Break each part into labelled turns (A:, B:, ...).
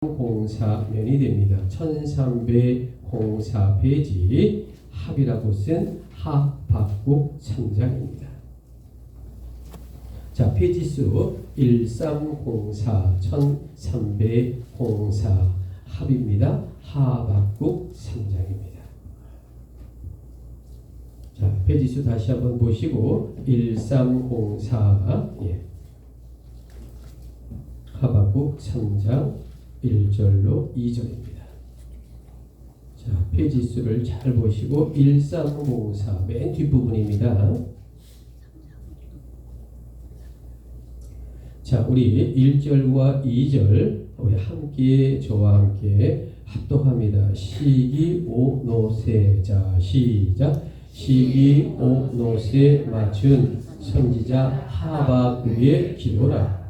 A: 공사면이 됩니다. 1304페이지 합이라고 쓴 합박국 3장입니다. 자, 페이지 수 1304, 1304 합입니다. 합박국 3장입니다. 자, 페이지 수 다시 한번 보시고 1304 합박국 3장 1절로 2절입니다. 자, 페이지 수를 잘 보시고 1304 맨 뒷부분입니다. 자, 우리 1절과 2절 우리 함께 저와 함께 합독합니다. 시기오노세. 자, 시작. 시기오노세 맞춘 선지자 하박국의 기도라.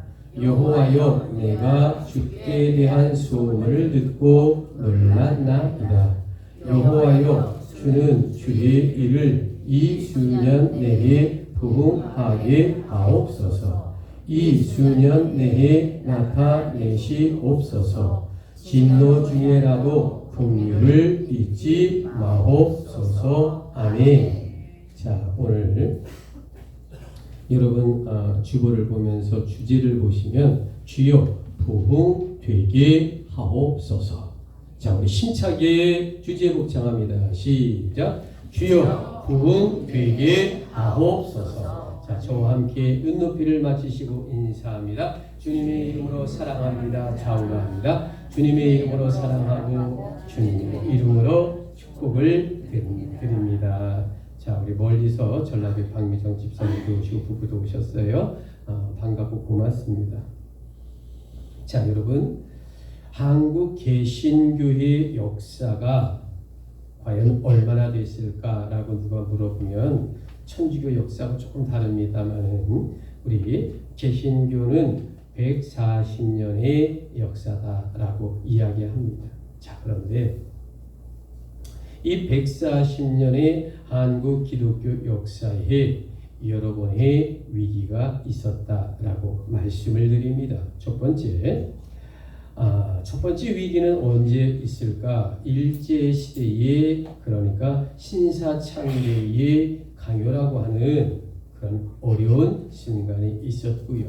A: 여호와여, 내가 주께 대한 소문을 듣고 놀랐나이다. 여호와여, 주는 주의 일을 이 수년 내에 부응하게 하옵소서. 이 수년 내에 나타내시옵소서. 진노 중에라도 긍휼을 잊지 마옵소서. 아멘. 자, 오늘 여러분 주보를 보면서 주제를 보시면 주여 부흥되게 하옵소서. 자, 우리 힘차게 주제 묵상합니다. 시작. 주여 부흥되게 하옵소서. 자, 저와 함께 눈높이를 맞추시고 인사합니다. 주님의 이름으로 사랑합니다. 좌우합니다. 주님의 이름으로 사랑하고 주님의 이름으로 축복을 드립니다. 자, 우리 멀리서 전라도 박미정 집사님도 오시고 부부도 오셨어요. 반갑고 고맙습니다. 자, 여러분, 한국 개신교의 역사가 과연 얼마나 됐을까라고 누가 물어보면 천주교 역사가 조금 다릅니다만 우리 개신교는 140년의 역사다라고 이야기합니다. 자, 그런데 이 140년의 한국 기독교 역사에 여러 번의 위기가 있었다라고 말씀을 드립니다. 첫 번째 위기는 언제 있을까? 일제시대에, 그러니까 신사창조의 강요라고 하는 그런 어려운 순간이 있었고요.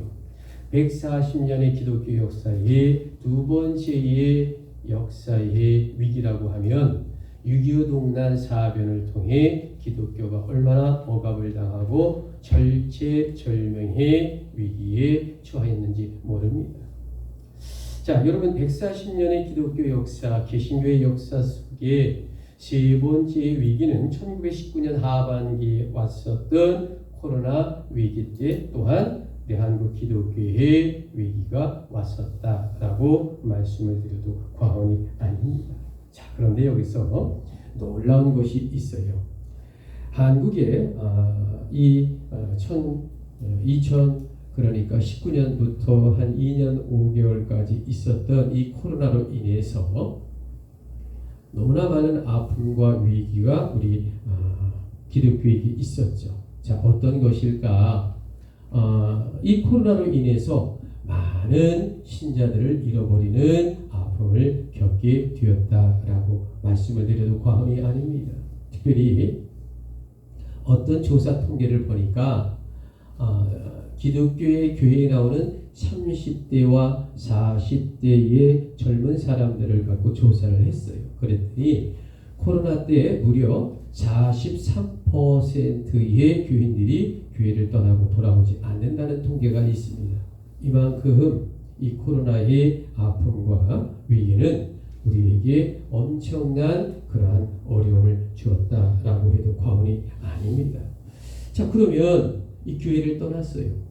A: 140년의 기독교 역사의 두 번째의 역사의 위기라고 하면 6.25 동란 사변을 통해 기독교가 얼마나 억압을 당하고 절체절명의 위기에 처했는지 모릅니다. 자, 여러분, 140년의 기독교 역사, 개신교의 역사 속에 세 번째 위기는 1919년 하반기에 왔었던 코로나 위기 때 또한 대한민국 기독교의 위기가 왔었다라고 말씀을 드려도 과언이 아닙니다. 자, 그런데 여기서 놀라운 것이 있어요. 한국에 그러니까 19년부터 한 2년 5개월까지 있었던 이 코로나로 인해서 너무나 많은 아픔과 위기가 우리 기독교에게 있었죠. 자, 어떤 것일까? 이 코로나로 인해서 많은 신자들을 잃어버리는 아픔을 겪게 되었다라고 말씀을 드려도 과언이 아닙니다. 특별히 어떤 조사 통계를 보니까 기독교의 교회에 나오는 30대와 40대의 젊은 사람들을 갖고 조사를 했어요. 그랬더니 코로나 때 무려 43%의 교인들이 교회를 떠나고 돌아오지 않는다는 통계가 있습니다. 이만큼 이 코로나의 아픔과 위기는 우리에게 엄청난 그러한 어려움을 주었다라고 해도 과언이 아닙니다. 자, 그러면 이 교회를 떠났어요.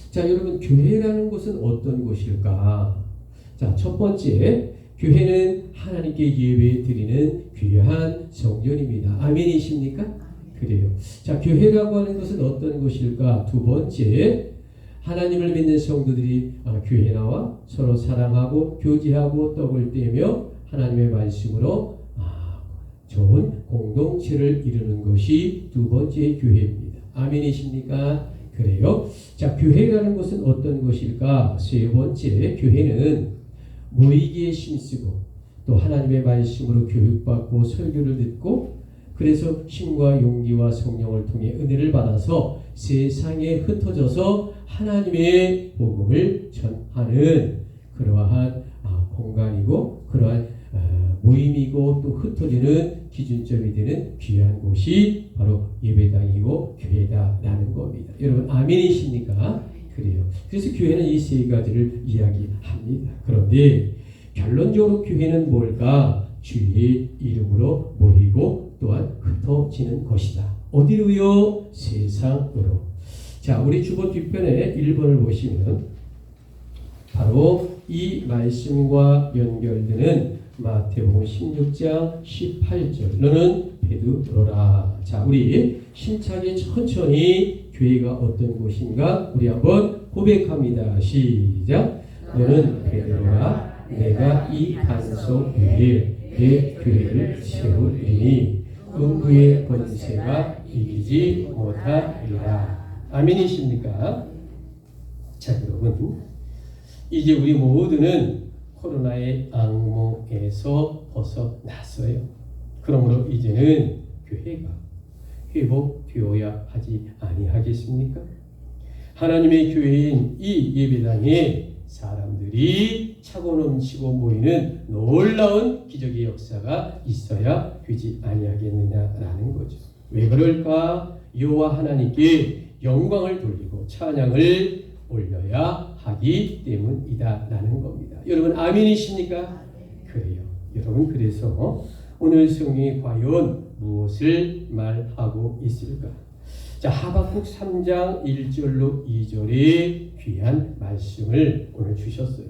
A: 자, 여러분, 교회라는 곳은 어떤 곳일까? 자, 첫 번째, 교회는 하나님께 예배 드리는 귀한 성전입니다. 아멘이십니까? 그래요. 자, 교회라고 하는 것은 어떤 곳일까? 두 번째, 하나님을 믿는 성도들이 교회에 나와 서로 사랑하고 교제하고 떡을 떼며 하나님의 말씀으로 좋은 공동체를 이루는 것이 두 번째 교회입니다. 아멘이십니까? 그래요. 자, 교회라는 것은 어떤 것일까? 세 번째, 교회는 모이기에 힘쓰고 또 하나님의 말씀으로 교육받고 설교를 듣고 그래서 힘과 용기와 성령을 통해 은혜를 받아서 세상에 흩어져서 하나님의 복음을 전하는 그러한 공간이고 그러한 모임이고 또 흩어지는 기준점이 되는 귀한 곳이 바로 예배당이고 교회다라는 겁니다. 여러분 아멘이십니까? 그래요. 그래서 교회는 이 세 가지를 이야기합니다. 그런데 결론적으로 교회는 뭘까? 주의 이름으로 모이고 또한 흩어지는 것이다. 어디로요? 세상으로. 자, 우리 주보 뒷편에 1번을 보시면 바로 이 말씀과 연결되는 마태복음 16장 18절 너는 베드로라. 자, 우리 힘차게 천천히 교회가 어떤 곳인가 우리 한번 고백합니다. 시작. 너는 베드로라. 내가 이 반석 위에 내 교회를 세우리니 음부의 권세가 이기지 못하리라. 아멘이십니까? 자, 여러분 이제 우리 모두는 코로나의 악몽에서 벗어났어요. 그러므로 이제는 교회가 회복되어야 하지 아니하겠습니까? 하나님의 교회인 이 예배당에 사람들이 차고 넘치고 모이는 놀라운 기적의 역사가 있어야 되지 아니하겠느냐라는 거죠. 왜 그럴까? 여호와 하나님께 영광을 돌리고 찬양을 올려야 하기 때문이다라는 겁니다. 여러분 아멘이십니까? 그래요. 여러분 그래서 오늘 성경이 과연 무엇을 말하고 있을까? 자, 하박국 3장 1절로 2절의 귀한 말씀을 오늘 주셨어요.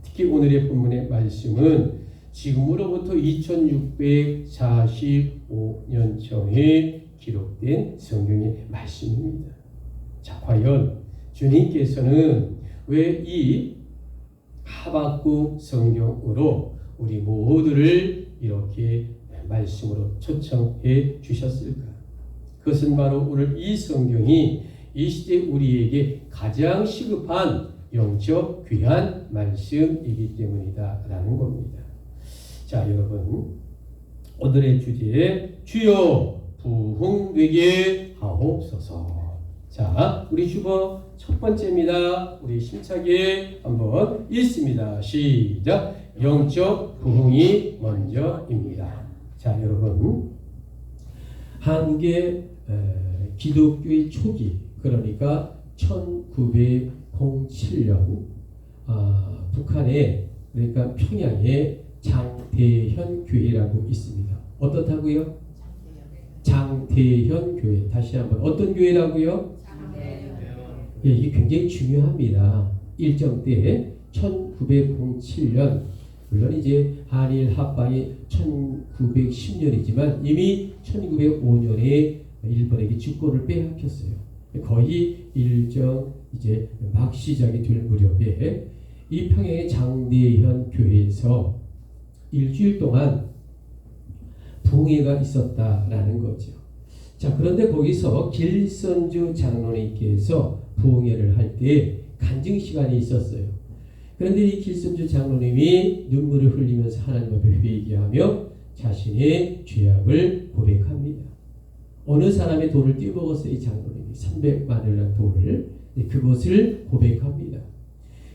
A: 특히 오늘의 본문의 말씀은 지금으로부터 2645년 전에 기록된 성경의 말씀입니다. 자, 과연 주님께서는 왜 이 하박국 성경으로 우리 모두를 이렇게 말씀으로 초청해 주셨을까? 그것은 바로 오늘 이 성경이 이 시대 우리에게 가장 시급한 영적 귀한 말씀이기 때문이다라는 겁니다. 자, 여러분 오늘의 주제 주여 부흥되게 하옵소서. 자, 우리 주보 첫 번째입니다. 우리 힘차게 한번 읽습니다. 시작. 영적 부흥이 먼저입니다. 자, 여러분 한국의 기독교의 초기 그러니까 1907년 북한에 그러니까 평양에 장대현 교회라고 있습니다. 어떻다고요? 장대현 교회. 다시 한번 어떤 교회라고요? 예, 이게 굉장히 중요합니다. 일정 때 1907년 물론 이제 한일 합방이 1910년이지만 이미 1905년에 일본에게 주권을 빼앗겼어요. 거의 일정 이제 막 시작이 될 무렵에 이 평양의 장대현 교회에서 일주일 동안 부흥회가 있었다라는 거죠. 자, 그런데 거기서 길선주 장로님께서 부흥회를 할 때 간증 시간이 있었어요. 그런데 이 길선주 장로님이 눈물을 흘리면서 하나님 앞에 회개하며 자신의 죄악을 고백합니다. 어느 사람의 돈을 떼먹었어요. 이 장로님이 300만 원이라는 돈을. 그것을 고백합니다.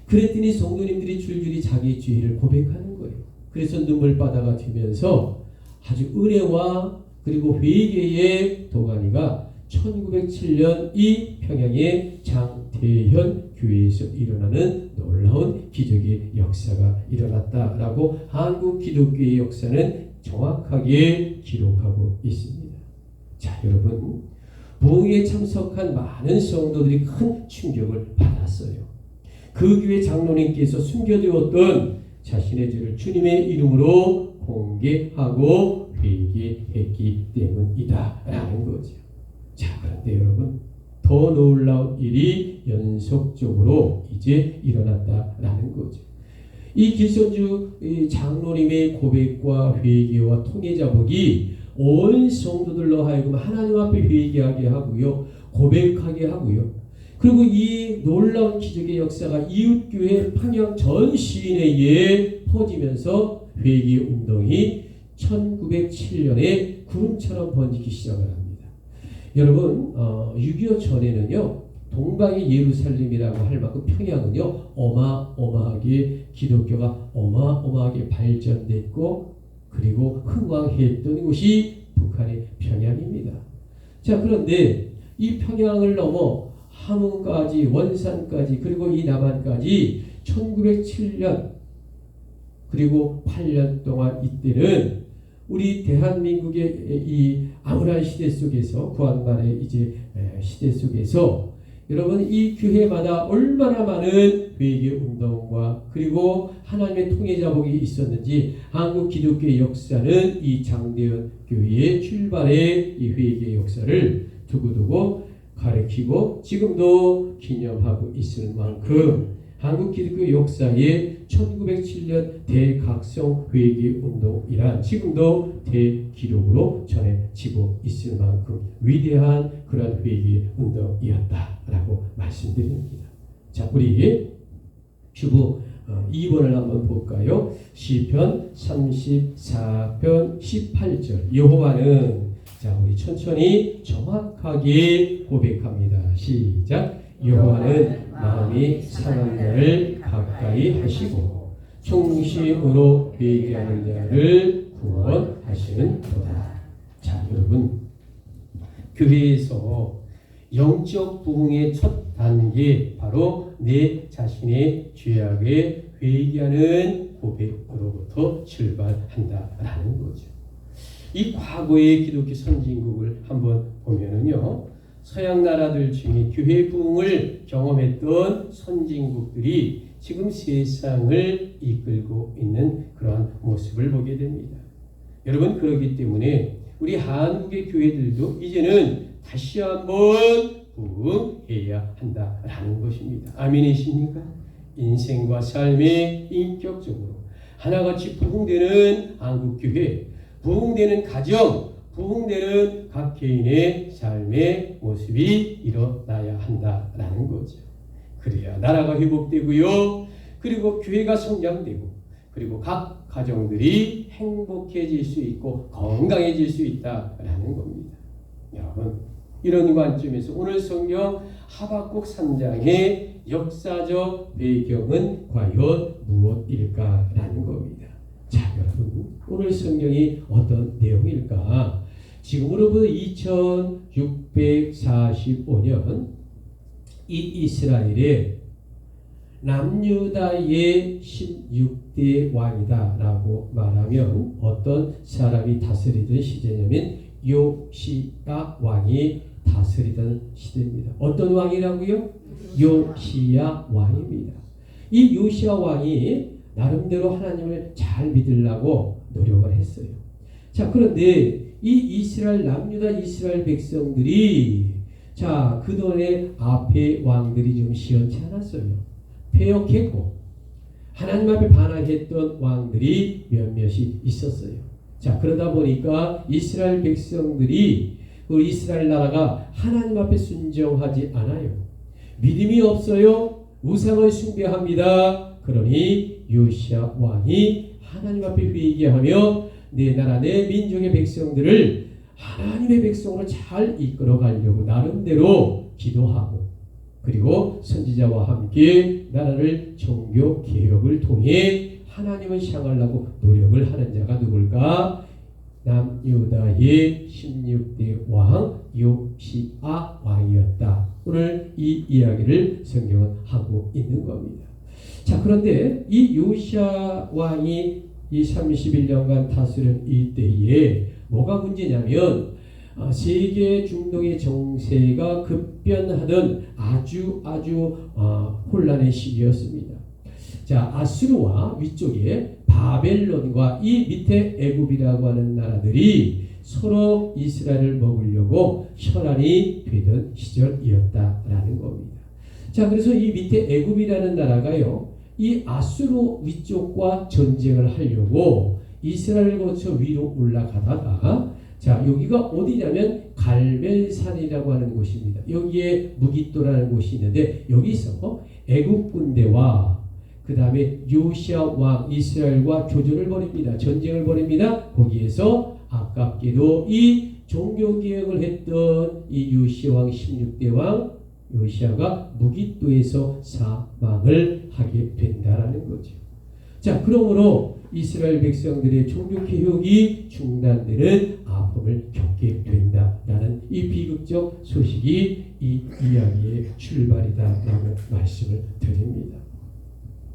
A: 그랬더니 성도님들이 줄줄이 자기 죄를 고백하는 거예요. 그래서 눈물바다가 되면서 아주 은혜와 그리고 회개의 도가니가 1907년 이 평양의 장대현 교회에서 일어나는 놀라운 기적의 역사가 일어났다라고 한국 기독교의 역사는 정확하게 기록하고 있습니다. 자, 여러분 부흥회에 참석한 많은 성도들이 큰 충격을 받았어요. 그 교회 장로님께서 숨겨두었던 자신의 죄를 주님의 이름으로 공개하고 회개했기 때문이다 라는 거죠. 자, 그런데 여러분 더 놀라운 일이 연속적으로 이제 일어났다라는 거죠. 이 길선주 장로님의 고백과 회개와 통해자복이 온 성도들로 하여금 하나님 앞에 회개하게 하고요, 고백하게 하고요. 그리고 이 놀라운 기적의 역사가 이웃교회 평양 전 시내에 퍼지면서 회개 운동이 1907년에 구름처럼 번지기 시작을 합니다. 여러분 6.25 전에는요 동방의 예루살렘이라고 할 만큼 평양은요 어마어마하게 기독교가 어마어마하게 발전됐고 그리고 흥왕했던 곳이 북한의 평양입니다. 자, 그런데 이 평양을 넘어 함흥까지 원산까지 그리고 이 남한까지 1907년 그리고 8년 동안 이때는 우리 대한민국의 이 암울한 시대 속에서 구한말의 이제 시대 속에서 여러분 이 교회마다 얼마나 많은 회개 운동과 그리고 하나님의 통해자복이 있었는지 한국 기독교의 역사는 이 장대현 교회의 출발의 이 회개 역사를 두고두고 가리키고 지금도 기념하고 있을 만큼 한국 기독교 역사의 1907년 대각성 회개 운동이란 지금도 대기록으로 전해지고 있을 만큼 위대한 그런 회개 운동이었다라고 말씀드립니다. 자, 우리 주보 2번을 한번 볼까요? 시편 34편 18절 여호와는 자 우리 천천히 정확하게 고백합니다. 시작. 여호와는 마음이 상한 자를 가까이 하시고 충심으로 회개하는 자를 구원하시는 도다. 자, 여러분 교회에서 영적 부흥의 첫 단계 바로 내 자신의 죄악에 회개하는 고백으로부터 출발한다라는 거죠. 이 과거의 기독교 선진국을 한번 보면은요. 서양 나라들 중에 교회 부흥을 경험했던 선진국들이 지금 세상을 이끌고 있는 그러한 모습을 보게 됩니다. 여러분 그렇기 때문에 우리 한국의 교회들도 이제는 다시 한번 부흥해야 한다라는 것입니다. 아멘이십니까? 인생과 삶의 인격적으로 하나같이 부흥되는 한국교회, 부흥되는 가정, 부흥되는 각 개인의 삶의 모습이 일어나야 한다라는 거죠. 그래야 나라가 회복되고요. 그리고 교회가 성장되고 그리고 각 가정들이 행복해질 수 있고 건강해질 수 있다라는 겁니다. 여러분 이런 관점에서 오늘 성경 하박국 3장의 역사적 배경은 과연 무엇일까라는 겁니다. 자, 여러분 오늘 성경이 어떤 내용일까? 지금으로부터 2645년 이 이스라엘의 남유다의 16대 왕이다라고 말하면 어떤 사람이 다스리던 시대냐면 요시야 왕이 다스리던 시대입니다. 어떤 왕이라고요? 요시야 왕입니다. 이 요시야 왕이 나름대로 하나님을 잘 믿으려고 노력을 했어요. 자, 그런데 이 이스라엘 남유다 이스라엘 백성들이 자 그동안에 앞에 왕들이 좀 시원치 않았어요. 패역했고 하나님 앞에 반항했던 왕들이 몇몇이 있었어요. 자 그러다 보니까 이스라엘 백성들이 그 이스라엘 나라가 하나님 앞에 순종하지 않아요. 믿음이 없어요. 우상을 숭배합니다. 그러니 요시야 왕이 하나님 앞에 회개하며 내 나라 내 민족의 백성들을 하나님의 백성으로 잘 이끌어 가려고 나름대로 기도하고 그리고 선지자와 함께 나라를 종교 개혁을 통해 하나님을 향하려고 노력을 하는 자가 누굴까? 남유다의 16대 왕 요시야 왕이었다. 오늘 이 이야기를 성경은 하고 있는 겁니다. 자, 그런데 이 요시야 왕이 이 31년간 다스린 이때에 뭐가 문제냐면 세계 중동의 정세가 급변하던 아주 혼란의 시기였습니다. 자, 아수르와 위쪽에 바벨론과 이 밑에 애굽이라고 하는 나라들이 서로 이스라엘을 먹으려고 혈안이 되던 시절이었다라는 겁니다. 자, 그래서 이 밑에 애굽이라는 나라가요, 이 아수르 위쪽과 전쟁을 하려고 이스라엘을 거쳐 위로 올라가다가 자, 여기가 어디냐면 갈멜산이라고 하는 곳입니다. 여기에 무깃도라는 곳이 있는데 여기서 애국 군대와 그 다음에 요시야 왕 이스라엘과 교전을 벌입니다. 전쟁을 벌입니다. 거기에서 아깝게도 이 종교개혁을 했던 이 요시야 왕 16대 왕 요시야가 무깃도에서 사망을 하게 된다라는 거죠. 자, 그러므로 이스라엘 백성들의 종교개혁이 중단되는 아픔을 겪게 된다라는 이 비극적 소식이 이 이야기의 출발이다라고 말씀을 드립니다.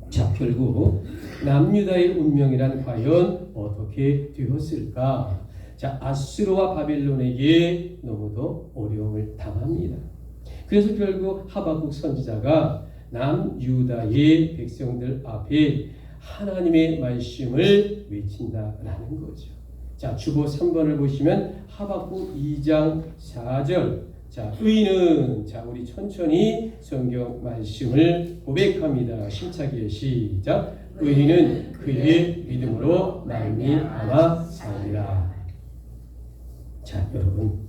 A: 자, 결국 남유다의 운명이란 과연 어떻게 되었을까? 자, 아수르와 바빌론에게 너무도 어려움을 당합니다. 그래서 결국 하박국 선지자가 남유다의 백성들 앞에 하나님의 말씀을 외친다라는 거죠. 자, 주보 3번을 보시면 하박국 2장 4절. 자, 의인은, 자, 우리 천천히 성경 말씀을 고백합니다. 힘차게 시작. 의인은 그의 믿음으로 말미암아 살리라. 자, 여러분,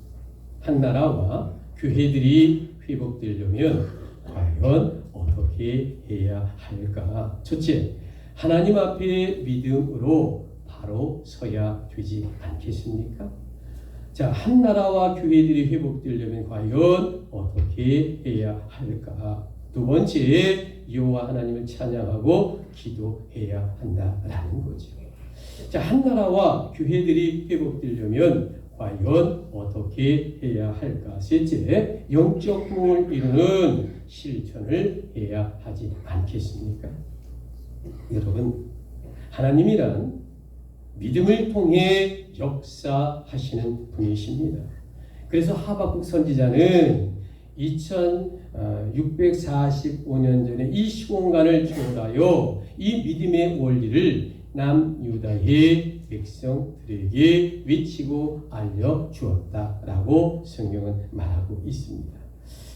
A: 한 나라와 교회들이 회복되려면 과연 어떻게 해야 할까? 첫째, 하나님 앞에 믿음으로 바로 서야 되지 않겠습니까? 자, 한 나라와 교회들이 회복되려면 과연 어떻게 해야 할까? 두 번째, 여호와 하나님을 찬양하고 기도해야 한다라는 거죠. 자, 한 나라와 교회들이 회복되려면 과연 어떻게 해야 할까? 셋째, 영적 부흥을 이루는 실천을 해야 하지 않겠습니까? 여러분, 하나님이란 믿음을 통해 역사하시는 분이십니다. 그래서 하박국 선지자는 2645년 전에 이 시공간을 초월하여 이 믿음의 원리를 남유다의 백성들에게 외치고 알려주었다라고 성경은 말하고 있습니다.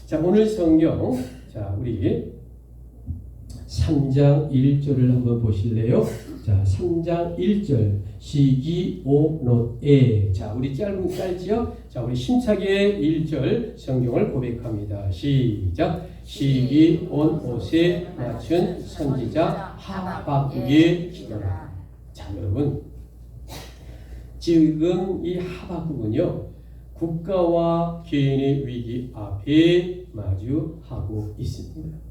A: 자, 오늘 성경, 자, 우리 3장 1절을 한번 보실래요? 자, 3장 1절 시기오노에. 자, 우리 짧지요? 자, 우리 힘차게 1절 성경을 고백합니다. 시작. 시기온옷에 맞춘 선지자 하박국의 기도라. 자, 여러분, 지금 이 하박국은요, 국가와 개인의 위기 앞에 마주하고 있습니다.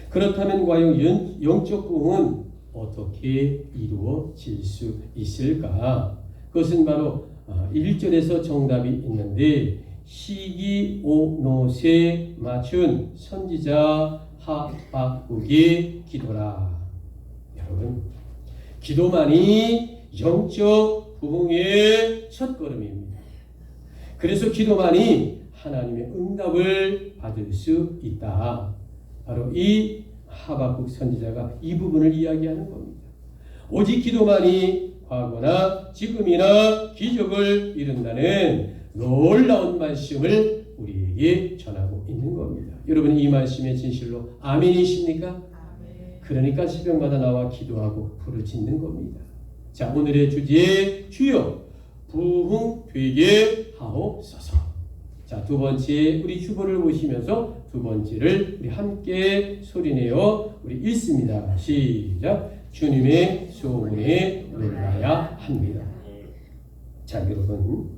A: 그렇다면 과연 영적 부흥은 어떻게 이루어질 수 있을까? 그것은 바로 1절에서 정답이 있는데 시기오노에 맞춘 선지자 하박국의 기도라. 여러분, 기도만이 영적 부흥의 첫걸음입니다. 그래서 기도만이 하나님의 응답을 받을 수 있다. 바로 이 하박국 선지자가 이 부분을 이야기하는 겁니다. 오직 기도만이 과거나 지금이나 기적을 이룬다는 놀라운 말씀을 우리에게 전하고 있는 겁니다. 여러분, 이 말씀에 진실로 아멘이십니까? 아멘. 그러니까 새벽마다 나와 기도하고 부르짖는 겁니다. 자, 오늘의 주제, 주여 부흥되게 하옵소서. 자, 두 번째, 우리 주보를 보시면서 두 번째를 우리 함께 소리내어 우리 읽습니다. 시작. 주님의 소문에 놀라야 합니다. 자, 여러분,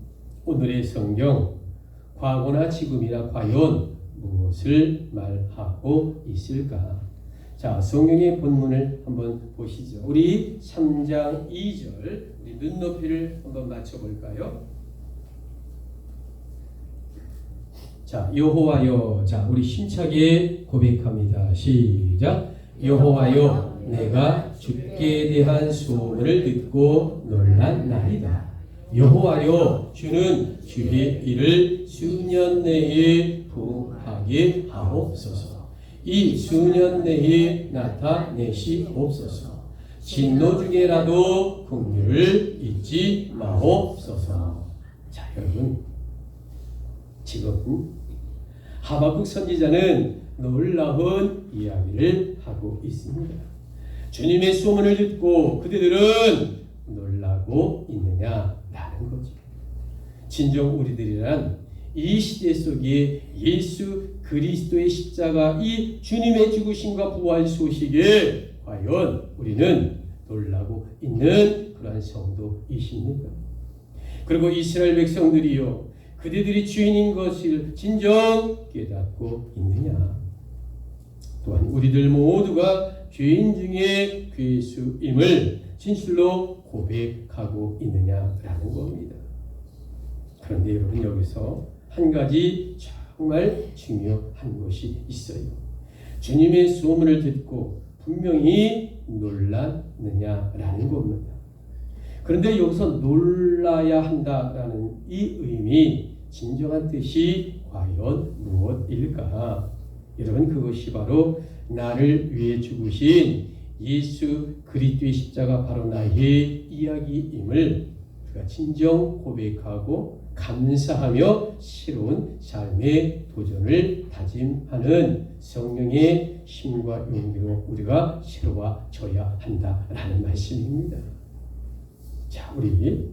A: 오늘의 성경, 과거나 지금이나 과연 무엇을 말하고 있을까? 자, 성경의 본문을 한번 보시죠. 우리 3장 2절, 우리 눈높이를 한번 맞춰볼까요? 자, 여호와여. 자, 우리 힘차게 고백합니다. 시작. 여호와여, 내가 주께 대한 소문을 듣고 놀랐나이다. 여호와여, 주는 주의 일을 수년 내에 부하게 하옵소서. 이 수년 내에 나타내시옵소서. 진노 중에라도 긍휼을 잊지 마옵소서. 자, 여러분, 지금 하박국 선지자는 놀라운 이야기를 하고 있습니다. 주님의 소문을 듣고 그들은 놀라고 있느냐라는 거죠. 진정 우리들이란 이 시대 속에 예수 그리스도의 십자가 이 주님의 죽으심과 부활 소식에 과연 우리는 놀라고 있는 그러한 성도이십니까? 그리고 이스라엘 백성들이요, 그대들이 주인인 것을 진정 깨닫고 있느냐? 또한 우리들 모두가 죄인 중에 괴수임을 진실로 고백하고 있느냐라는 겁니다. 그런데 여러분, 여기서 한 가지 정말 중요한 것이 있어요. 주님의 소문을 듣고 분명히 놀랐느냐라는 겁니다. 그런데 여기서 놀라야 한다라는 이 의미, 진정한 뜻이 과연 무엇일까? 여러분, 그것이 바로 나를 위해 죽으신 예수 그리스도의 십자가 바로 나의 이야기임을 우리가 진정 고백하고 감사하며 새로운 삶의 도전을 다짐하는 성령의 힘과 용기로 우리가 새로워져야 한다라는 말씀입니다. 자, 우리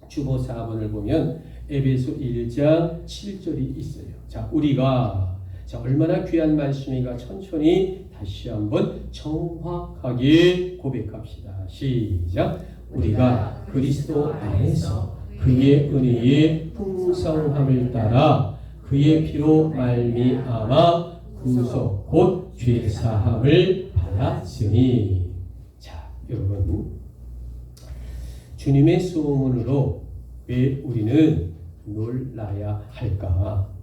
A: 주보 4번을 보면 에베소 1장 7절이 있어요. 자, 우리가 얼마나 귀한 말씀인가 천천히 다시 한번 정확하게 고백합시다. 시작. 우리가 그리스도 안에서 그의 은혜의 풍성함을 따라 그의 피로 말미암아 구속 곧 죄사함을 받았으니. 자, 여러분, 주님의 소문으로 왜 우리는 놀라야 할까?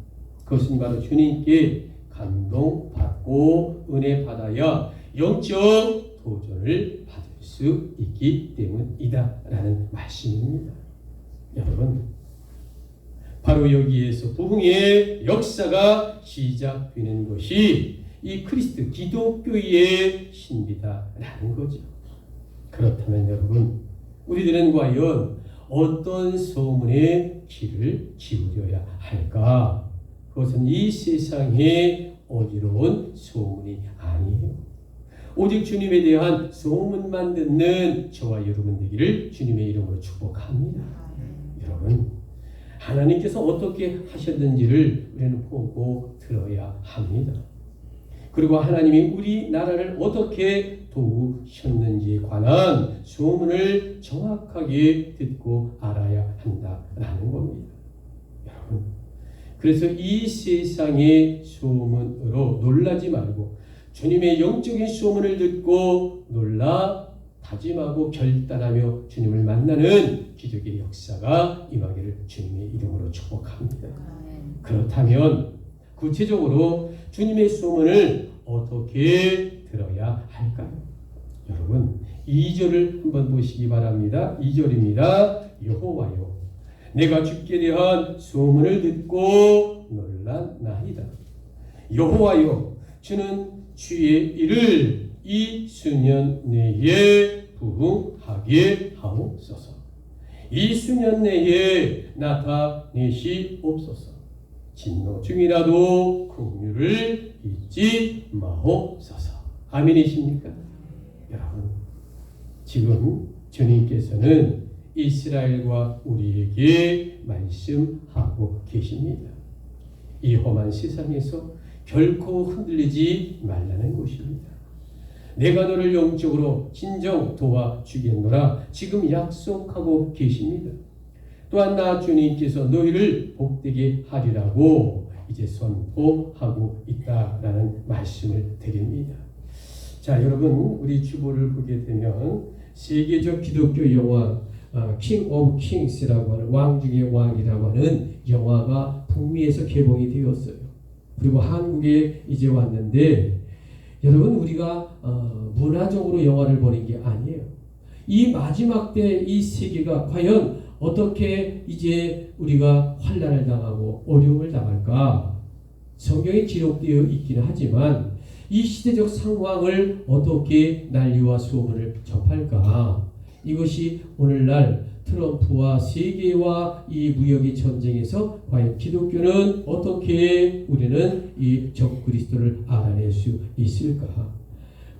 A: 그것은 바로 주님께 감동받고 은혜 받아야 영적 도전을 받을 수 있기 때문이다 라는 말씀입니다. 여러분, 바로 여기에서 부흥의 역사가 시작되는 것이 이 그리스도 기독교의 신비다라는 거죠. 그렇다면 여러분, 우리들은 과연 어떤 소문에 귀를 기울여야 할까? 그것은 이 세상의 어지러운 소문이 아니에요. 오직 주님에 대한 소문만 듣는 저와 여러분 되기를 주님의 이름으로 축복합니다. 여러분, 하나님께서 어떻게 하셨는지를 우리는 보고 들어야 합니다. 그리고 하나님이 우리나라를 어떻게 도우셨는지에 관한 소문을 정확하게 듣고 알아야 한다라는 겁니다. 여러분, 그래서 이 세상의 소문으로 놀라지 말고 주님의 영적인 소문을 듣고 놀라 다짐하고 결단하며 주님을 만나는 기적의 역사가 임하기를 주님의 이름으로 축복합니다. 그렇다면 구체적으로 주님의 소문을 어떻게 들어야 할까요? 여러분, 2절을 한번 보시기 바랍니다. 2절입니다. 여호와여, 내가 주께 대한 소문을 듣고 놀랐나이다. 여호와여, 주는 주의 일을 이 수년 내에 부흥하게 하옵소서. 이 수년 내에 나타내시옵소서. 진노 중이라도 긍휼을 잊지 마옵소서. 아멘이십니까? 여러분, 지금 주님께서는 이스라엘과 우리에게 말씀하고 계십니다. 이 험한 세상에서 결코 흔들리지 말라는 것입니다. 내가 너를 영적으로 진정 도와주겠노라 지금 약속하고 계십니다. 또한 나 주님께서 너희를 복되게 하리라고 이제 선포하고 있다라는 말씀을 드립니다. 자, 여러분, 우리 주보를 보게 되면 세계적 기독교 영화 킹 오브 킹스라고 하는 왕 중의 왕이라고 하는 영화가 북미에서 개봉이 되었어요. 그리고 한국에 이제 왔는데, 여러분, 우리가 문화적으로 영화를 보는 게 아니에요. 이 마지막 때 이 세계가 과연 어떻게 이제 우리가 환난을 당하고 어려움을 당할까? 성경에 기록되어 있기는 하지만 이 시대적 상황을 어떻게 난리와 소문을 접할까? 이것이 오늘날 트럼프와 세계와 이 무역의 전쟁에서 과연 기독교는 어떻게 우리는 이 적그리스도를 알아낼 수 있을까?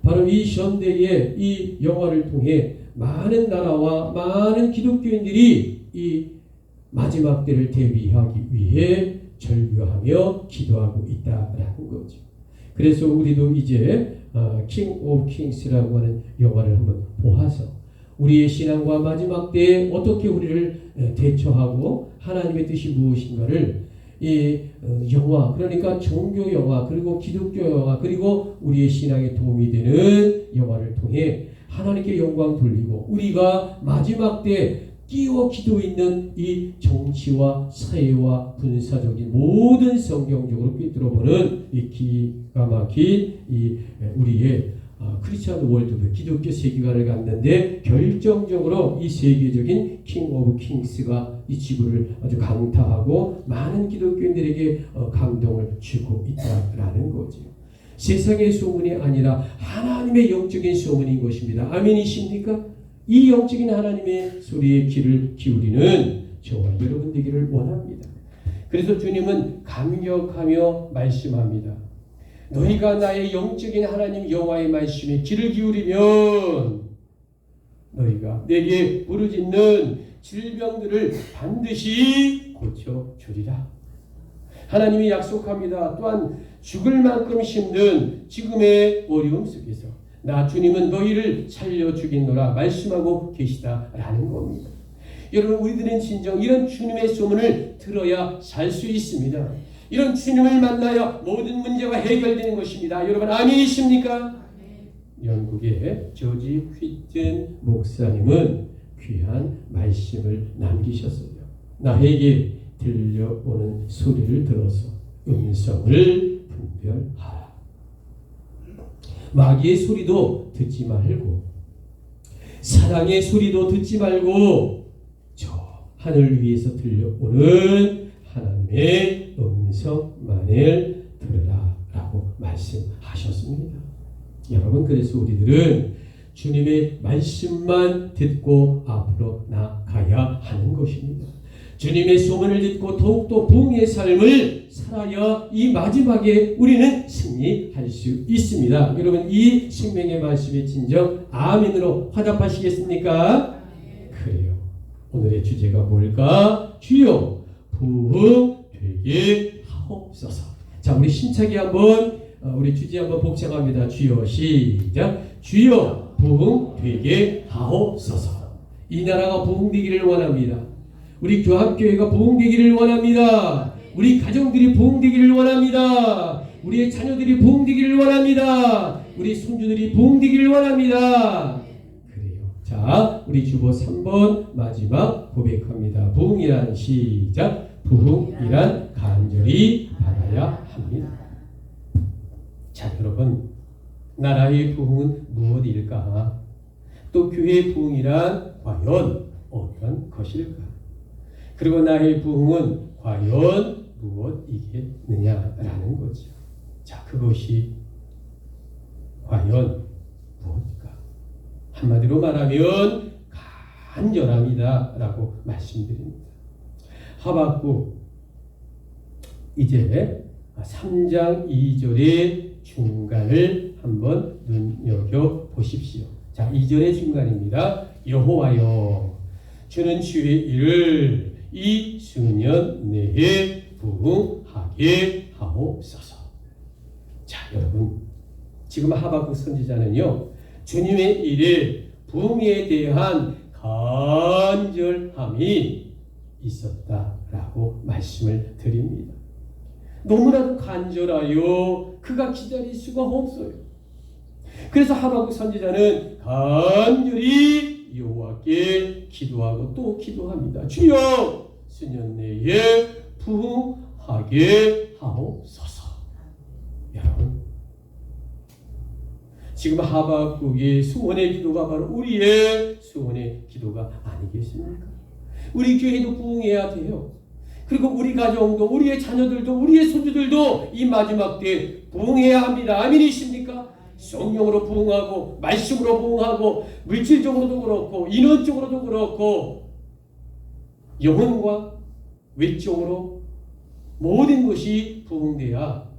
A: 바로 이 현대의 이 영화를 통해 많은 나라와 많은 기독교인들이 이 마지막 때를 대비하기 위해 절규하며 기도하고 있다라는 거죠. 그래서 우리도 이제 킹 오브 킹스라고 하는 영화를 한번 보아서 우리의 신앙과 마지막 때에 어떻게 우리를 대처하고 하나님의 뜻이 무엇인가를 이 영화, 그러니까 종교 영화, 그리고 기독교 영화, 그리고 우리의 신앙에 도움이 되는 영화를 통해 하나님께 영광 돌리고 우리가 마지막 때 끼워 기도 있는 이 정치와 사회와 군사적인 모든 성경적으로 꿰뚫어보는 이 기가 막힌 이 우리의 크리스천 월드북 기독교 세계관을 갖는데 결정적으로 이 세계적인 킹 오브 킹스가 이 지구를 아주 강타하고 많은 기독교인들에게 감동을 주고 있다라는 거죠. 세상의 소문이 아니라 하나님의 영적인 소문인 것입니다. 아멘이십니까? 이 영적인 하나님의 소리에 귀를 기울이는 저와 여러분 되기를 원합니다. 그래서 주님은 감격하며 말씀합니다. 너희가 나의 영적인 하나님 여호와의 말씀에 귀를 기울이면 너희가 내게 부르짖는 질병들을 반드시 고쳐주리라. 하나님이 약속합니다. 또한 죽을 만큼 힘든 지금의 어려움 속에서 나 주님은 너희를 살려 주겠노라 말씀하고 계시다라는 겁니다. 여러분, 우리들은 진정 이런 주님의 소문을 들어야 살 수 있습니다. 이런 주님을 만나야 모든 문제가 해결되는 것입니다. 여러분, 아멘이십니까? 영국의 조지 휘튼 목사님은 귀한 말씀을 남기셨어요. 나에게 들려오는 소리를 들어서 음성을 분별하라. 마귀의 소리도 듣지 말고 사랑의 소리도 듣지 말고 저 하늘 위에서 들려오는 하나님의 음성만을 들으라 라고 말씀하셨습니다. 여러분, 그래서 우리들은 주님의 말씀만 듣고 앞으로 나가야 하는 것입니다. 주님의 소문을 듣고 더욱더 부흥의 삶을 살아야 이 마지막에 우리는 승리할 수 있습니다. 여러분, 이 생명의 말씀의 진정 아멘으로 화답하시겠습니까? 그래요. 오늘의 주제가 뭘까? 주여 부흥되게 하옵소서. 자, 우리 힘차게 한번 우리 주제 한번 복창합니다. 주여, 시작. 주여 부흥되게 하옵소서. 이 나라가 부흥되기를 원합니다. 우리 교합교회가 부흥되기를 원합니다. 우리 가정들이 부흥되기를 원합니다. 우리의 자녀들이 부흥되기를 원합니다. 우리 손주들이 부흥되기를 원합니다. 그래요. 자, 우리 주보 3번 마지막 고백합니다. 부흥이란 시작. 부흥이란 간절히 받아야 합니다. 자, 여러분, 나라의 부흥은 무엇일까? 또 교회의 부흥이란 과연 어떤 것일까? 그리고 나의 부흥은 과연 무엇이겠느냐라는 거죠. 자, 그것이 과연 무엇일까? 한마디로 말하면 간절함이다라고 말씀드립니다. 하박국 이제 3장 2절의 중간을 한번 눈여겨보십시오. 자, 2절의 중간입니다. 여호와여, 주는 주의 일을 이 수년 내에 부흥하게 하옵소서. 자, 여러분, 지금 하박국 선지자는요, 주님의 일에 부흥에 대한 간절함이 있었다라고 말씀을 드립니다. 너무나도 간절하여 그가 기다릴 수가 없어요. 그래서 하박국 선지자는 간절히 여호와께 기도하고 또 기도합니다. 주여, 수년 내에 부흥하게 하옵소서. 여러분, 지금 하박국의 수원의 기도가 바로 우리의 수원의 기도가 아니겠습니까? 우리 교회도 부흥해야 돼요. 그리고 우리 가정도, 우리의 자녀들도, 우리의 손주들도 이 마지막 때에 부흥해야 합니다. 아멘이십니까? 성령으로 부흥하고, 말씀으로 부흥하고, 물질적으로도 그렇고, 인원적으로도 그렇고, 영혼과 외적으로 모든 것이 부흥돼야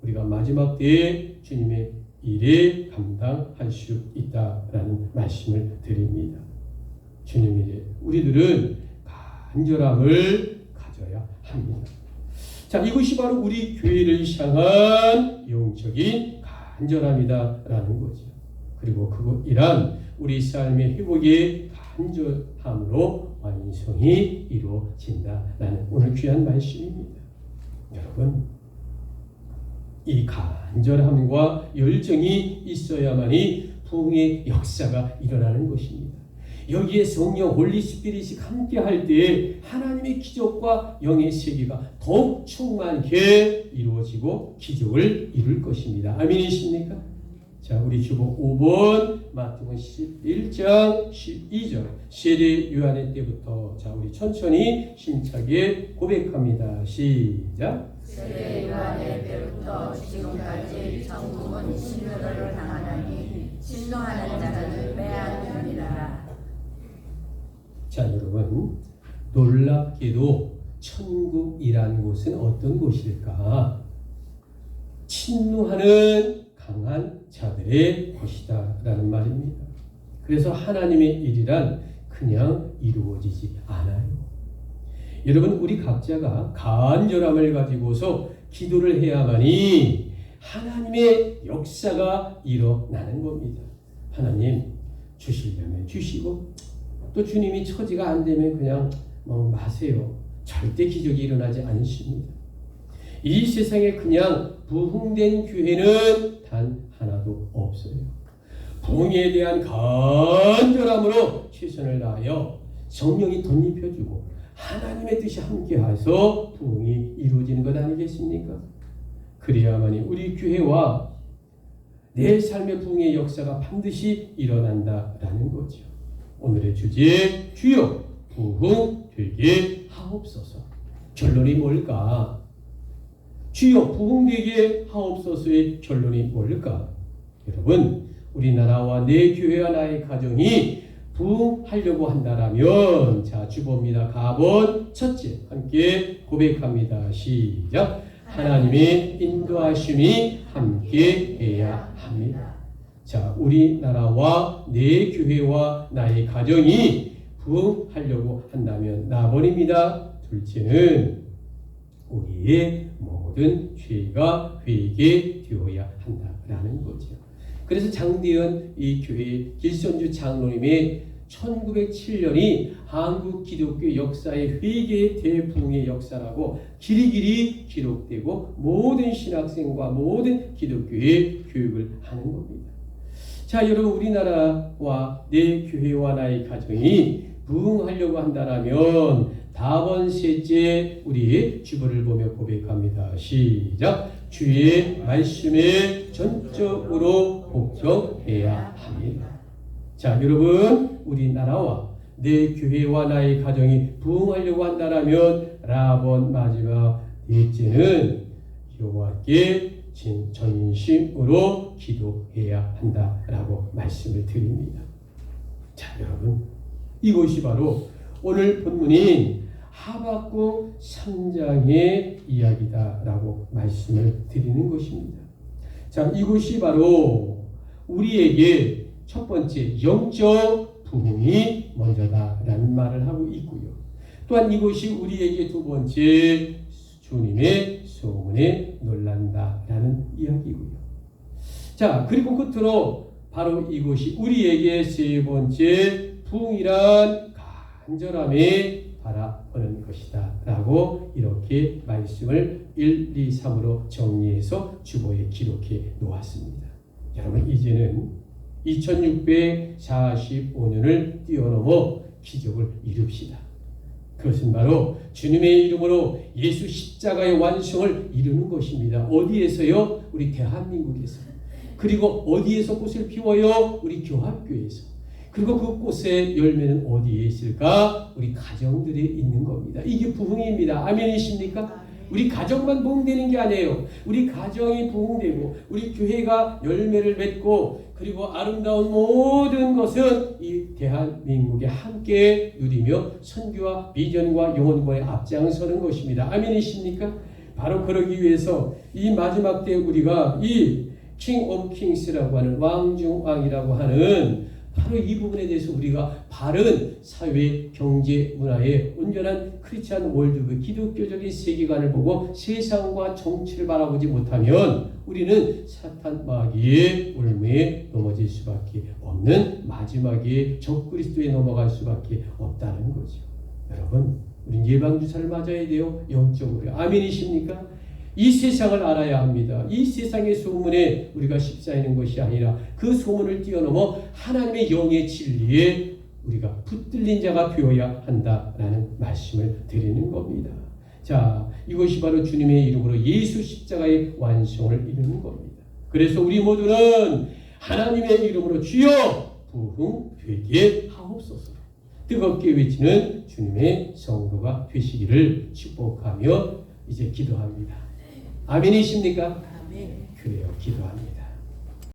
A: 우리가 마지막 때에 주님의 일에 감당할 수 있다라는 말씀을 드립니다. 주님의 일에 우리들은 간절함을 가져야 합니다. 자, 이것이 바로 우리 교회를 향한 영적인 간절함이다라는 거죠. 그리고 그것이란 우리 삶의 회복의 간절함으로 완성이 이루어진다라는 오늘 귀한 말씀입니다. 여러분, 이 간절함과 열정이 있어야만이 부흥의 역사가 일어나는 것입니다. 여기에 성령 홀리 스피릿이 함께 할 때에 하나님의 기적과 영의 세계가 더욱 충만하게 이루어지고 기적을 이룰 것입니다. 아멘이십니까? 자, 우리 주보 5번 마태복음 11장 12절 세례 요한의 때부터 자 우리 천천히 힘차게 고백합니다. 시작.
B: 세례 요한의 때부터 지금까지 천국은 진노를 당하나니 진노하는 자는 빼앗느니라.
A: 자, 여러분, 놀랍게도 천국이라는 곳은 어떤 곳일까? 침노하는 강한 자들의 곳이다 라는 말입니다. 그래서 하나님의 일이란 그냥 이루어지지 않아요. 여러분, 우리 각자가 간절함을 가지고서 기도를 해야만이 하나님의 역사가 일어나는 겁니다. 하나님 주시려면 주시고 또 주님이 처지가 안 되면 그냥 마세요. 절대 기적이 일어나지 않습니다. 이 세상에 그냥 부흥된 교회는 단 하나도 없어요. 부흥에 대한 간절함으로 최선을 다하여 성령이 덧입혀주고 하나님의 뜻이 함께해서 부흥이 이루어지는 것 아니겠습니까? 그래야만이 우리 교회와 내 삶의 부흥의 역사가 반드시 일어난다라는 거죠. 오늘의 주제, 주여 부흥 되게 하옵소서. 결론이 뭘까? 주여 부흥되게 하옵소서의 결론이 뭘까? 여러분, 우리나라와 내 교회와 나의 가정이 부흥하려고 한다라면 자, 주보입니다. 가본 첫째 함께 고백합니다. 시작. 하나님의 인도하심이 함께해야 합니다. 자, 우리나라와 내 교회와 나의 가정이 부흥하려고 한다면 나번입니다. 둘째는 우리의 모든 죄가 회개되어야 한다라는 거죠. 그래서 장대현 이 교회 길선주 장로님의 1907년이 한국 기독교 역사의 회개의 대부흥의 역사라고 길이길이 기록되고 모든 신학생과 모든 기독교의 교육을 하는 겁니다. 자, 여러분, 우리나라와 내 교회와 나의 가정이 부흥하려고 한다라면 다번 셋째 우리 주보를 보며 고백합니다. 시작. 주의 말씀에 전적으로 복종해야 합니다. 자, 여러분, 우리나라와 내 교회와 나의 가정이 부흥하려고 한다라면 라번 마지막 넷째는 여호와께 전심으로 기도해야 한다라고 말씀을 드립니다. 자, 여러분, 이것이 바로 오늘 본문인 하박국 3장의 이야기다라고 말씀을 드리는 것입니다. 자, 이것이 바로 우리에게 첫 번째 영적 부흥이 먼저다라는 말을 하고 있고요. 또한 이것이 우리에게 두 번째 주님의 소문에 놀란다라는 이야기고요. 자, 그리고 끝으로 바로 이것이 우리에게 세 번째 부흥이란 간절함에 바라보는 것이다 라고 이렇게 말씀을 1, 2, 3으로 정리해서 주보에 기록해 놓았습니다. 여러분, 이제는 2645년을 뛰어넘어 기적을 이룹시다. 그것은 바로 주님의 이름으로 예수 십자가의 완성을 이루는 것입니다. 어디에서요? 우리 대한민국에서. 그리고 어디에서 꽃을 피워요? 우리 교합교회에서. 그리고 그 꽃의 열매는 어디에 있을까? 우리 가정들에 있는 겁니다. 이게 부흥입니다. 아멘이십니까? 우리 가정만 부흥되는 게 아니에요. 우리 가정이 부흥되고 우리 교회가 열매를 맺고 그리고 아름다운 모든 것은 이 대한민국에 함께 누리며 선교와 비전과 영혼권에 앞장서는 것입니다. 아멘이십니까? 바로 그러기 위해서 이 마지막 때 우리가 이 킹 오브 킹스라고 하는 왕 중 왕이라고 하는 바로 이 부분에 대해서 우리가 바른 사회, 경제, 문화의 온전한 크리스찬 월드, 기독교적인 세계관을 보고 세상과 정치를 바라보지 못하면 우리는 사탄 마귀의 울음에 넘어질 수밖에 없는 마지막에 적그리스도에 넘어갈 수밖에 없다는 거죠. 여러분, 우리는 예방주사를 맞아야 돼요. 영적으로. 아멘이십니까? 이 세상을 알아야 합니다. 이 세상의 소문에 우리가 휩싸이는 것이 아니라 그 소문을 뛰어넘어 하나님의 영의 진리에 우리가 붙들린 자가 되어야 한다라는 말씀을 드리는 겁니다. 자, 이것이 바로 주님의 이름으로 예수 십자가의 완성을 이루는 겁니다. 그래서 우리 모두는 하나님의 이름으로 주여 부흥되게 하옵소서 뜨겁게 외치는 주님의 성도가 되시기를 축복하며 이제 기도합니다. 아멘이십니까?
B: 아멘.
A: 그래요. 기도합니다.